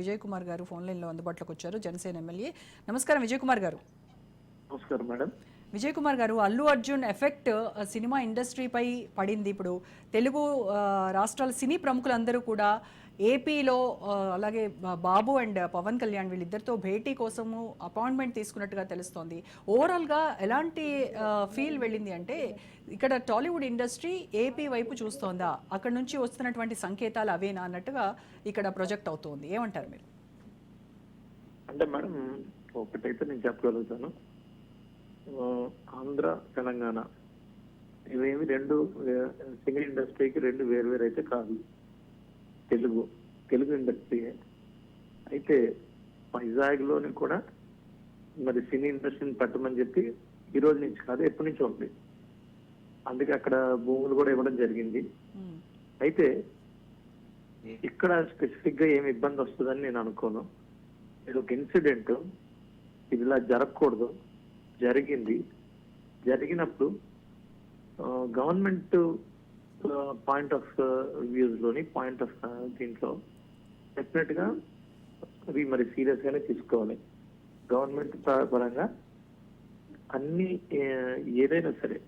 విజయ్ కుమార్ గారు ఫోన్ లైన్లో అందుబాటులోకి వచ్చారు, జనసేన ఎమ్మెల్యే. నమస్కారం విజయ్ కుమార్ గారు. నమస్కారం మేడం. విజయ్ కుమార్ గారు, అల్లు అర్జున్ ఎఫెక్ట్ సినిమా ఇండస్ట్రీపై పడింది. ఇప్పుడు తెలుగు రాష్ట్రాల సినీ ప్రముఖులందరూ కూడా ఏపీలో అలాగే బాబు అండ్ పవన్ కళ్యాణ్ వీళ్ళిద్దరితో భేటీ కోసము అపాయింట్మెంట్ తీసుకున్నట్టుగా తెలుస్తోంది. ఓవరాల్గా ఎలాంటి ఫీల్ వెళ్ళింది అంటే, ఇక్కడ టాలీవుడ్ ఇండస్ట్రీ ఏపీ వైపు చూస్తోందా, అక్కడ నుంచి వస్తున్నటువంటి సంకేతాలు అవేనా అన్నట్టుగా ఇక్కడ ప్రొజెక్ట్ అవుతోంది. ఏమంటారు మీరు? అంటే మేడం, ఒకటైతే నేను చెప్పగలుగుతాను, ఆంధ్ర తెలంగాణ ఇవేమి రెండు సింగిల్ ఇండస్ట్రీకి రెండు వేరు అయితే కాదు. తెలుగు ఇండస్ట్రీ అయితే వైజాగ్ లోని కూడా మరి సినీ ఇండస్ట్రీని పెట్టమని చెప్పి ఈ రోజు నుంచి కాదు, ఎప్పటి నుంచి ఉంది. అందుకే అక్కడ భూములు కూడా ఇవ్వడం జరిగింది. అయితే ఇక్కడ స్పెసిఫిక్ గా ఏమి ఇబ్బంది వస్తుందని నేను అనుకోను. ఇది ఒక ఇన్సిడెంట్, ఇది ఇలా జరగకూడదు, జరిగినప్పుడు గవర్నమెంట్ పాయింట్ ఆఫ్ వ్యూస్ లోని పాయింట్ ఆఫ్ దీంట్లో డెఫినెట్ గా అవి మరి సీరియస్ గానే తీసుకోవాలి. గవర్నమెంట్ పరంగా అన్ని ఏదైనా సరే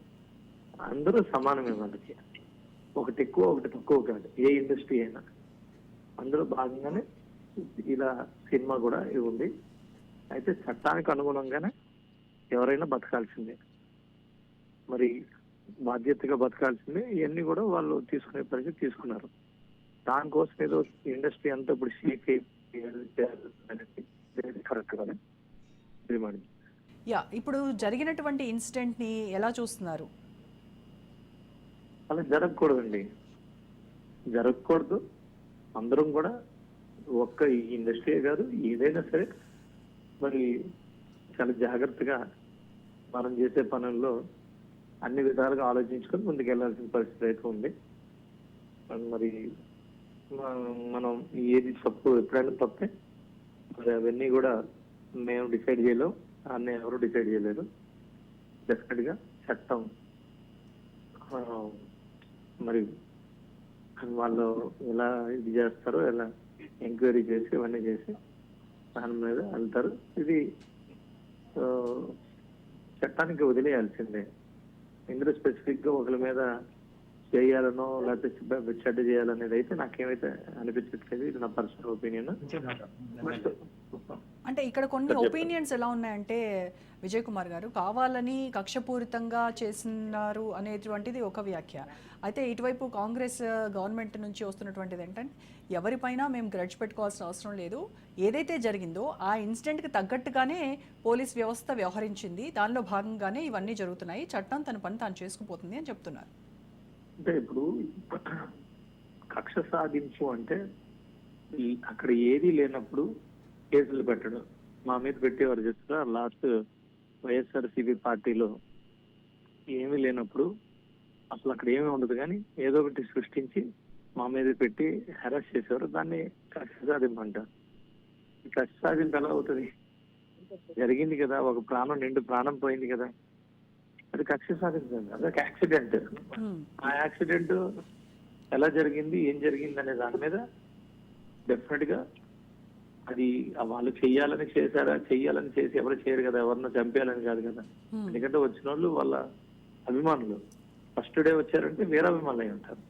అందరూ సమానమే, మనకి ఒకటి ఎక్కువ ఒకటి తక్కువ కాదు. ఏ ఇండస్ట్రీ అయినా అందులో భాగంగానే ఇలా సినిమా కూడా ఉంది. అయితే చట్టానికి అనుగుణంగానే ఎవరైనా బతకాల్సిందే, మరి బాధ్యతగా బతకాల్సిందే. ఇవన్నీ కూడా వాళ్ళు తీసుకునే పరిస్థితి తీసుకున్నారు. దానికోసం ఏదో ఇండస్ట్రీ అంతా ఇప్పుడు షేక్ కరెక్ట్ గానే డిమాండ్. ఇప్పుడు జరిగినటువంటి ఇన్సిడెంట్ ని ఎలా చూస్తున్నారు? అలా జరగకూడదు. అందరం కూడా ఒక్క ఈ ఇండస్ట్రీ కాదు, ఏదైనా సరే మరి చాలా జాగ్రత్తగా మనం చేసే పనుల్లో అన్ని విధాలుగా ఆలోచించుకొని ముందుకు వెళ్లాల్సిన పరిస్థితి అయితే ఉంది. మరి మనం ఏది తప్పు, ఎప్పుడైనా తప్పే. మరి అవన్నీ కూడా మేము డిసైడ్ చేయలేం, అన్నీ ఎవరు డిసైడ్ చేయలేరు. డెఫినెట్ గా చట్టం మరి వాళ్ళు ఎలా ఇది చేస్తారో, ఎలా ఎంక్వైరీ చేసి ఇవన్నీ చేసి దాని మీద వెళ్తారు. ఇది చట్టానికి వదిలేయాల్సిందే. ఇందులో స్పెసిఫిక్ గా ఒకరి మీద చేయాలనో లేకపోతే చెడ్డ చేయాలనేది అయితే నాకేమైతే అనిపించట్లేదు. ఇది నా పర్సనల్ ఒపీనియన్. అంటే ఇక్కడ కొన్ని ఒపీనియన్స్ ఎలా ఉన్నాయంటే విజయ్ కుమార్ గారు, కావాలని కక్షపూరితంగా చేసినారు అనేటువంటిది ఒక వ్యాఖ్య. అయితే ఇటువైపు కాంగ్రెస్ గవర్నమెంట్ నుంచి వస్తున్నటువంటిది ఏంటంటే, ఎవరిపైనా మేము గ్రడ్జ్ పెట్టుకోవాల్సిన అవసరం లేదు, ఏదైతే జరిగిందో ఆ ఇన్సిడెంట్కి తగ్గట్టుగానే పోలీస్ వ్యవస్థ వ్యవహరించింది, దానిలో భాగంగానే ఇవన్నీ జరుగుతున్నాయి, చట్టం తన పని తాను చేసుకుపోతుంది అని చెప్తున్నారు. అంటే ఇప్పుడు కక్ష సాధించు అంటే అక్కడ ఏదీ లేనప్పుడు కేసులు పెట్టడం, మా మీద పెట్టేవారు చేస్తారా. లాస్ట్ వైఎస్ఆర్సీపీ పార్టీలో ఏమీ లేనప్పుడు అసలు అక్కడ ఏమీ ఉండదు, కానీ ఏదో ఒకటి సృష్టించి మా మీద పెట్టి హెరాస్ చేసేవారు. దాన్ని కక్ష సాధింపు అంటారు. ఈ కక్ష సాధింపు ఎలా అవుతుంది? జరిగింది కదా, ఒక ప్రాణం పోయింది కదా, అది కక్ష సాధించండి. అదొక యాక్సిడెంట్. ఆ యాక్సిడెంట్ ఎలా జరిగింది, ఏం జరిగింది అనే దాని మీద డెఫినెట్ గా అది వాళ్ళు చెయ్యాలని చేసి ఎవరు చేయరు కదా, ఎవరినో చంపేయాలని కాదు కదా. ఎందుకంటే వచ్చిన వాళ్ళు వాళ్ళ అభిమానులు ఫస్ట్ డే వచ్చారంటే వేరే అభిమానులు అయి ఉంటారు.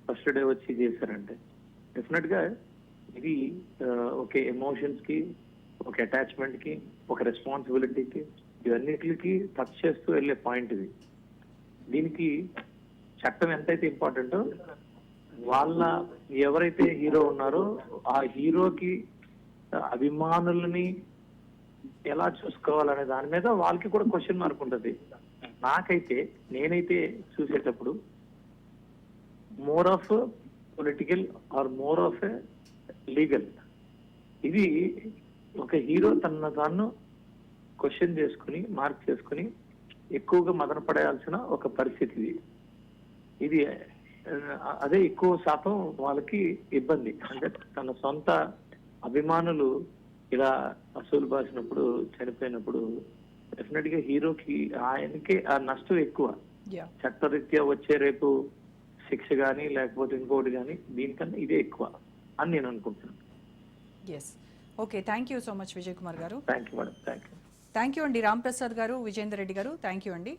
ఫస్ట్ డే వచ్చి చేశారంటే డెఫినెట్ గా ఇది ఒక ఎమోషన్స్ కి, ఒక అటాచ్మెంట్ కి, ఒక రెస్పాన్సిబిలిటీకి, ఇవన్నిటికి టచ్ చేస్తూ వెళ్ళే పాయింట్ ఇది. దీనికి చట్టం ఎంతైతే ఇంపార్టెంటో వాళ్ళ ఎవరైతే హీరో ఉన్నారో ఆ హీరోకి అభిమానులని ఎలా చూసుకోవాలనే దాని మీద వాళ్ళకి కూడా క్వశ్చన్ మార్క్ ఉంటుంది. నేనైతే చూసేటప్పుడు more of political or more of legal. ఇది ఒక హీరో తాను క్వశ్చన్ చేసుకుని మార్క్ చేసుకుని ఎక్కువగా మదన పడేయాల్సిన ఒక పరిస్థితి ఇది. అదే ఎక్కువ శాతం వాళ్ళకి ఇబ్బంది. అంటే తన సొంత అభిమానులు ఇలా అసూలు బాసినప్పుడు, చనిపోయినప్పుడు డెఫినెట్ గా హీరోకి ఆయనకి ఆ నష్టం ఎక్కువ. చట్టరీత్యా వచ్చే రేపు శిక్ష గానీ లేకపోతే ఇంకోటి గానీ దీనికన్నా ఇదే ఎక్కువ అని నేను అనుకుంటున్నాను. Yes. Okay, thank you so much Vijay Kumar garu. Thank you madam, thank you. Thank you అండి రామ్ ప్రసాద్ గారు, విజేందర్ రెడ్డి గారు, థ్యాంక్ యూ అండి.